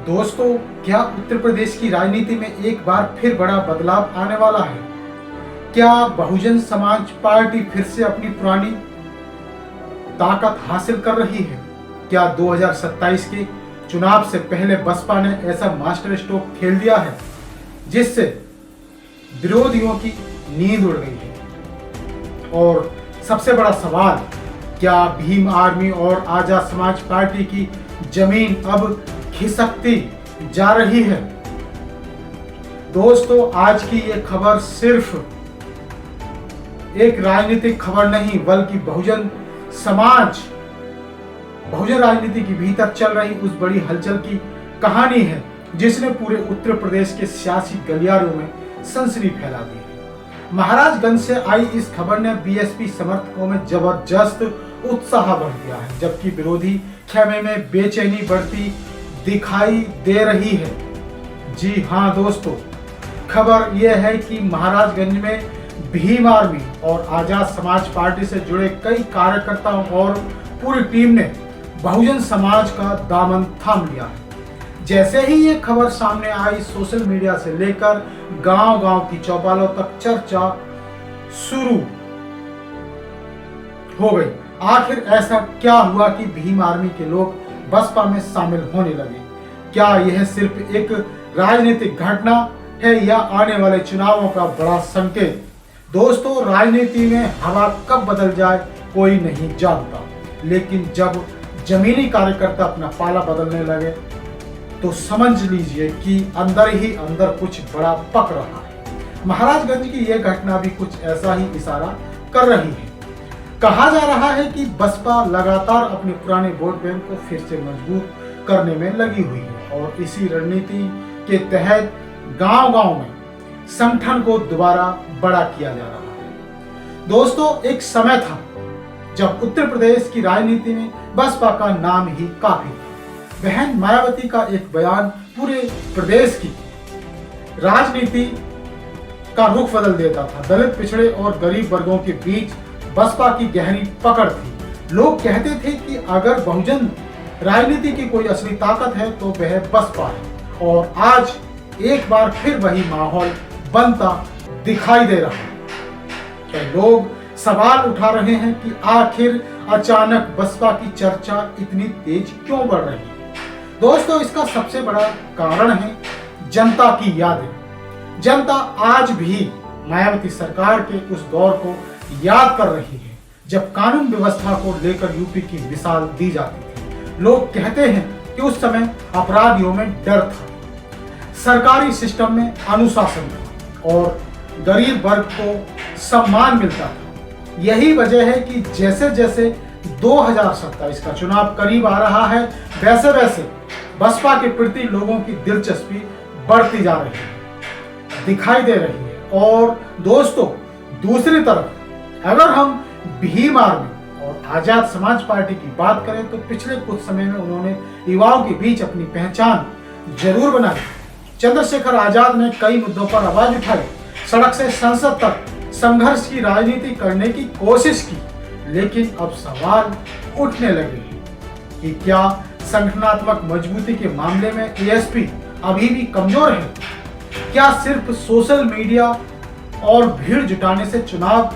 दोस्तों, क्या उत्तर प्रदेश की राजनीति में एक बार फिर बड़ा बदलाव आने वाला है? क्या बहुजन समाज पार्टी फिर से अपनी पुरानी ताकत हासिल कर रही है? क्या 2027 के चुनाव से पहले बसपा ने ऐसा मास्टर स्ट्रोक खेल दिया है जिससे विरोधियों की नींद उड़ गई है? और सबसे बड़ा सवाल, क्या भीम आर्मी और आजाद समाज पार्टी की जमीन अब खिसकती जा रही है? दोस्तों, आज की ये खबर सिर्फ एक राजनीतिक खबर नहीं बल्कि बहुजन राजनीति के भीतर चल रही उस बड़ी हलचल की कहानी है जिसने पूरे उत्तर प्रदेश के सियासी गलियारों में सनसनी फैला दी है। महाराजगंज से आई इस खबर ने बीएसपी समर्थकों में जबरदस्त उत्साह भर दिया है, जबकि विरोधी खेमे में बेचैनी बढ़ती दिखाई दे रही है। जी हाँ दोस्तों, खबर यह है कि महाराजगंज में भीम आर्मी और आजाद समाज पार्टी से जुड़े कई कार्यकर्ताओं और पूरी टीम ने बहुजन समाज का दामन थाम लिया है। जैसे ही ये खबर सामने आई, सोशल मीडिया से लेकर गांव-गांव की चौपालों तक चर्चा शुरू हो गई। आखिर ऐसा क्या हुआ कि भीम आर्मी के लोग बसपा में शामिल होने लगे? क्या यह सिर्फ एक राजनीतिक घटना है या आने वाले चुनावों का बड़ा संकेत? दोस्तों, राजनीति में हवा कब बदल जाए कोई नहीं जानता, लेकिन जब जमीनी कार्यकर्ता अपना पाला बदलने लगे तो समझ लीजिए कि अंदर ही अंदर कुछ बड़ा पक रहा है। महाराजगंज की यह घटना भी कुछ ऐसा ही इशारा कर रही है। कहा जा रहा है कि बसपा लगातार अपने पुराने वोट बैंक को फिर से मजबूत करने में लगी हुई है और इसी रणनीति के तहत गांव-गांव में संगठन को दोबारा बड़ा किया जा रहा है। दोस्तों, एक समय था जब उत्तर प्रदेश की राजनीति में बसपा का नाम ही काफी था। बहन मायावती का एक बयान पूरे प्रदेश की राजनीति का रुख बदल देता था। दलित, पिछड़े और गरीब वर्गों के बीच बसपा की गहरी पकड़ थी। लोग कहते थे कि अगर बहुजन राजनीति की कोई असली ताकत है तो वह बसपा है, और आज एक बार फिर वही माहौल बनता दिखाई दे रहा है। तो लोग सवाल उठा रहे हैं कि आखिर अचानक बसपा की चर्चा इतनी तेज क्यों बढ़ रही है? दोस्तों, इसका सबसे बड़ा कारण है जनता की यादें। जनता आज भी मायावती सरकार के उस दौर को याद कर रही है जब कानून व्यवस्था को लेकर यूपी की मिसाल दी जाती थी। लोग कहते हैं कि उस समय अपराधियों में डर था, सरकारी सिस्टम में अनुशासन था और गरीब वर्ग को सम्मान मिलता था। यही वजह है कि जैसे जैसे 2027 का चुनाव करीब आ रहा है, वैसे वैसे बसपा के प्रति लोगों की दिलचस्पी बढ़ती जा रही है, दिखाई दे रही है। और दोस्तों, दूसरी तरफ अगर हम भीम आर्मी और आजाद समाज पार्टी की बात करें तो पिछले कुछ समय में उन्होंने युवाओं के बीच अपनी पहचान जरूर बनाई। चंद्रशेखर आजाद ने कई मुद्दों पर आवाज उठाई, सड़क से संसद तक संघर्ष की राजनीति करने की कोशिश की, लेकिन अब सवाल उठने लगे हैं कि क्या संगठनात्मक मजबूती के मामले में एएसपी अभी भी कमजोर है? क्या सिर्फ सोशल मीडिया और भीड़ जुटाने से चुनाव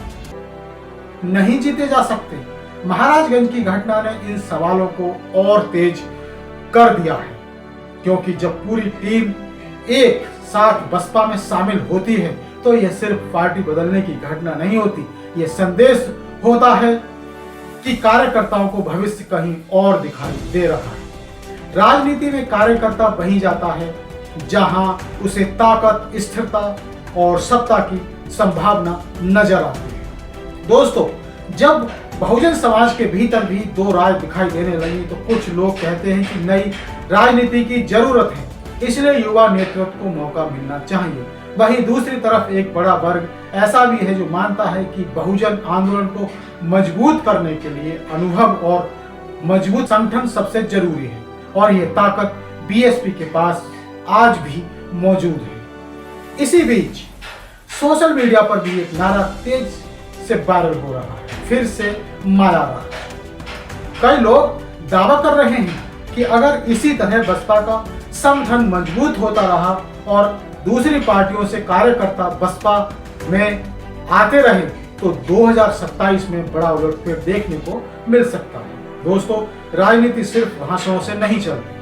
नहीं जीते जा सकते? महाराजगंज की घटना ने इन सवालों को और तेज कर दिया है, क्योंकि जब पूरी टीम एक साथ बसपा में शामिल होती है तो यह सिर्फ पार्टी बदलने की घटना नहीं होती, यह संदेश होता है कि कार्यकर्ताओं को भविष्य कहीं और दिखाई दे रहा है। राजनीति में कार्यकर्ता वहीं जाता है जहां उसे ताकत, स्थिरता और सत्ता की संभावना नजर आती है। दोस्तों, जब बहुजन समाज के भीतर भी दो राय दिखाई देने लगी तो कुछ लोग कहते हैं कि नई राजनीति की जरूरत है, इसलिए युवा नेतृत्व को मौका मिलना चाहिए। वहीं दूसरी तरफ एक बड़ा वर्ग ऐसा भी है जो मानता है कि बहुजन आंदोलन को मजबूत करने के लिए अनुभव और मजबूत संगठन सबसे जरूरी है, और यह ताकत बीएसपी के पास आज भी मौजूद है। इसी बीच सोशल मीडिया पर भी एक नारा तेज से वायरल हो रहा है, फिर से माया राज। कई लोग दावा कर रहे हैं कि अगर इसी तरह बसपा का संगठन मजबूत होता रहा और दूसरी पार्टियों से कार्यकर्ता बसपा में आते रहे तो 2027 में बड़ा उलटफेर देखने को मिल सकता है। दोस्तों, राजनीति सिर्फ भाषणों से नहीं चलती,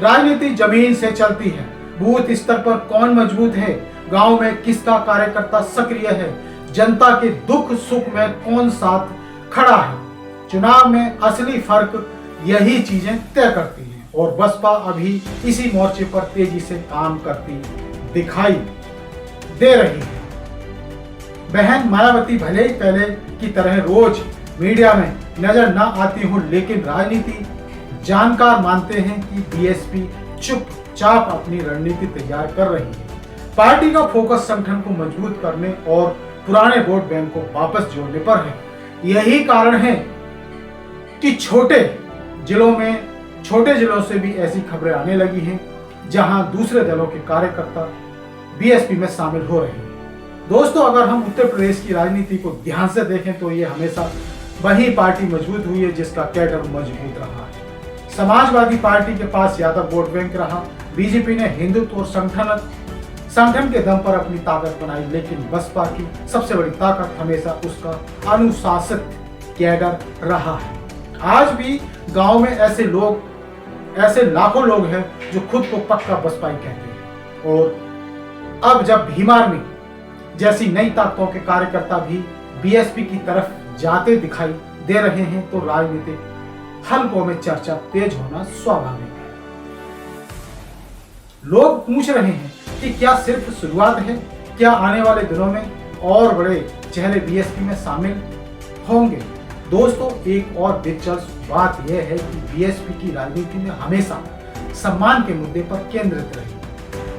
राजनीति जमीन से चलती है। बूथ स्तर पर कौन मजबूत है, गांव में किसका कार्यकर्ता सक्रिय है, जनता के दुख सुख में कौन साथ खड़ा है, चुनाव में असली फर्क यही चीजें तय करती हैं। और बसपा अभी इसी मोर्चे पर तेजी से काम करती दिखाई दे रही है। बहन मायावती भले ही पहले की तरह रोज मीडिया में नजर न आती हो, लेकिन राजनीति जानकार मानते हैं कि बीएसपी चुपचाप अपनी रणनीति तैयार कर रही है। पार्टी का फोकस संगठन को मजबूत करने और पुराने वोट बैंक को वापस जोड़ने पर है। यही कारण है कि छोटे जिलों से भी ऐसी खबरें आने लगी हैं जहां दूसरे दलों के कार्यकर्ता बीएसपी में शामिल हो रहे हैं। दोस्तों, अगर हम उत्तर प्रदेश की राजनीति को ध्यान से देखें तो ये हमेशा वही पार्टी मजबूत हुई है जिसका कैडर मजबूत रहा है। समाजवादी पार्टी के पास यादव वोट बैंक रहा, बीजेपी ने हिंदुत्व और संगठन के दम पर अपनी ताकत बनाई, लेकिन बसपा की सबसे बड़ी ताकत हमेशा उसका अनुशासित कैडर रहा है। आज भी गांव में ऐसे लाखों लोग हैं जो खुद को पक्का बसपाई कहते हैं। और अब जब भीम आर्मी जैसी नई ताकतों के कार्यकर्ता भी बीएसपी की तरफ जाते दिखाई दे रहे हैं तो राजनीतिक हलकों में चर्चा तेज होना स्वाभाविक है। लोग पूछ रहे हैं कि क्या सिर्फ शुरुआत है, क्या आने वाले दिनों में और बड़े चेहरे बीएसपी में शामिल होंगे। दोस्तों, एक और दिलचस्प बात यह है कि बीएसपी की राजनीति में हमेशा सम्मान के मुद्दे पर केंद्रित रही।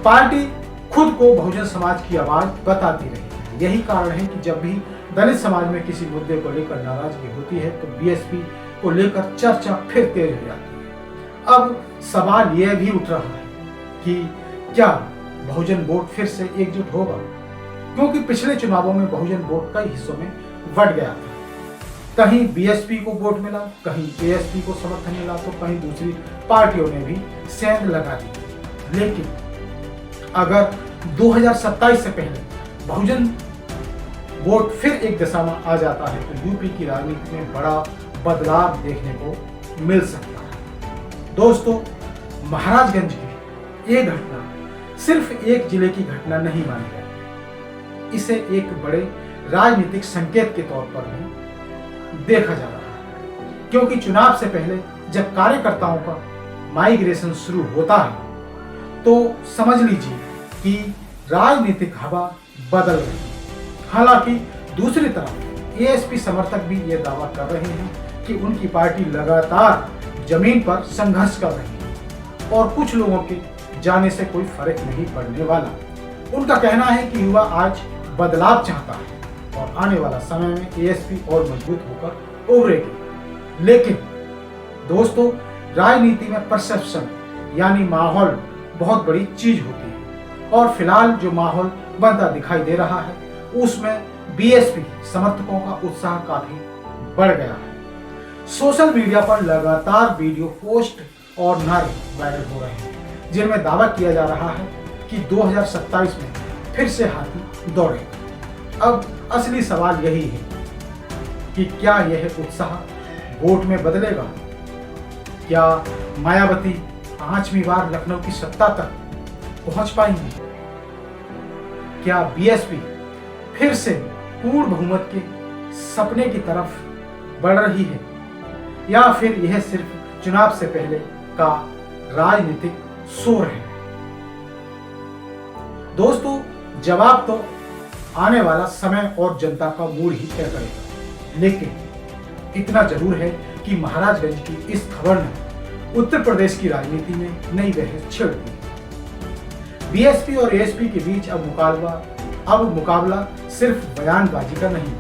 पार्टी खुद को बहुजन समाज की आवाज बताती रही। यही कारण है कि जब भी दलित समाज में किसी मुद्दे को लेकर नाराजगी होती है तो बीएसपी को लेकर चर्चा फिर तेज हो जाती है। अब सवाल यह भी उठ रहा है कि क्या बहुजन वोट फिर से एकजुट होगा, क्योंकि पिछले चुनावों में बहुजन वोट कई हिस्सों में बंट गया था। कहीं बीएसपी को वोट मिला, कहीं एएसपी को समर्थन मिला, तो कहीं दूसरी पार्टियों ने भी सेंध लगा दी। लेकिन अगर 2027 से पहले बहुजन वोट फिर एक दिशा में आ जाता है तो यूपी की राजनीति में बड़ा बदलाव देखने को मिल सकता है। दोस्तों, महाराजगंज की ये घटना सिर्फ एक जिले की घटना नहीं मानी जाती, इसे एक बड़े राजनीतिक संकेत के तौर पर भी देखा जा रहा है, क्योंकि चुनाव से पहले जब कार्यकर्ताओं का माइग्रेशन शुरू होता है तो समझ लीजिए कि राजनीतिक हवा बदल रही है। हालांकि दूसरी तरफ एएसपी समर्थक भी ये दावा कर रहे हैं कि उनकी पार्टी लगातार जमीन पर संघर्ष कर रही है और कुछ लोगों के जाने से कोई फर्क नहीं पड़ने वाला। उनका कहना है कि युवा आज बदलाव चाहता है और आने वाला समय में एएसपी और मजबूत होकर उभरेगी। लेकिन दोस्तों, राजनीति में परसेप्शन यानी माहौल बहुत बड़ी चीज होती है और फिलहाल जो माहौल बनता दिखाई दे रहा है उसमें बीएसपी समर्थकों का उत्साह काफी बढ़ गया है। सोशल मीडिया पर लगातार वीडियो पोस्ट और नारे वायरल हो रहे हैं जिनमें दावा किया जा रहा है कि 2027 में फिर से हाथी दौड़ेगा। अब असली सवाल यही है कि क्या यह उत्साह वोट में बदलेगा? क्या मायावती 5वीं बार लखनऊ की सत्ता तक पहुंच पाएंगी? क्या बीएसपी फिर से पूर्ण बहुमत के सपने की तरफ बढ़ रही है या फिर यह सिर्फ चुनाव से पहले का राजनीतिक शोर है? दोस्तों, जवाब तो आने वाला समय और जनता का मूड ही तय करेगा, लेकिन इतना जरूर है कि महाराजगंज की इस खबर ने उत्तर प्रदेश की राजनीति में नई बहस छेड़ दी। बीएसपी और एएसपी के बीच अब मुकाबला सिर्फ बयानबाजी का नहीं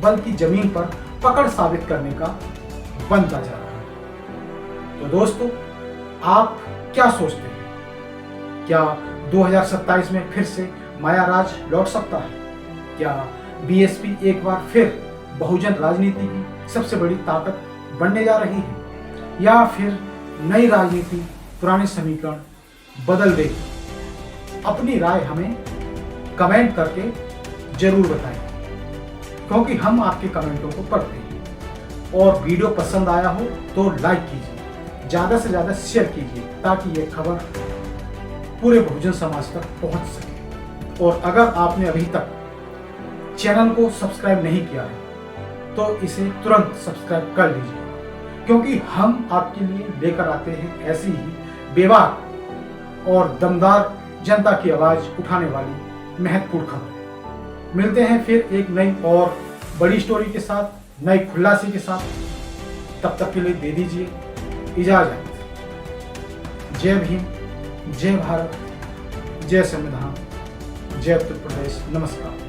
बल्कि जमीन पर पकड़ साबित करने का बनता जा रहा है। तो दोस्तों, आप क्या सोचते हैं? क्या 2027 में फिर से माया राज लौट सकता है? क्या बीएसपी एक बार फिर बहुजन राजनीति की सबसे बड़ी ताकत बनने जा रही है या फिर नई राजनीति पुराने समीकरण बदल देगी। अपनी राय हमें कमेंट करके जरूर बताएं, क्योंकि हम आपके कमेंटों को पढ़ते हैं। और वीडियो पसंद आया हो तो लाइक कीजिए, ज़्यादा से ज़्यादा शेयर कीजिए, ताकि ये खबर पूरे बहुजन समाज तक पहुंच सके। और अगर आपने अभी तक चैनल को सब्सक्राइब नहीं किया है तो इसे तुरंत सब्सक्राइब कर लीजिए, क्योंकि हम आपके लिए लेकर आते हैं ऐसी ही बेबाक और दमदार जनता की आवाज़ उठाने वाली महत्वपूर्ण खबर। मिलते हैं फिर एक नई और बड़ी स्टोरी के साथ, नई खुलासे के साथ। तब तक के लिए दे दीजिए इजाजत। जय भीम, जय भारत, जय संविधान, जय उत्तर प्रदेश। नमस्कार।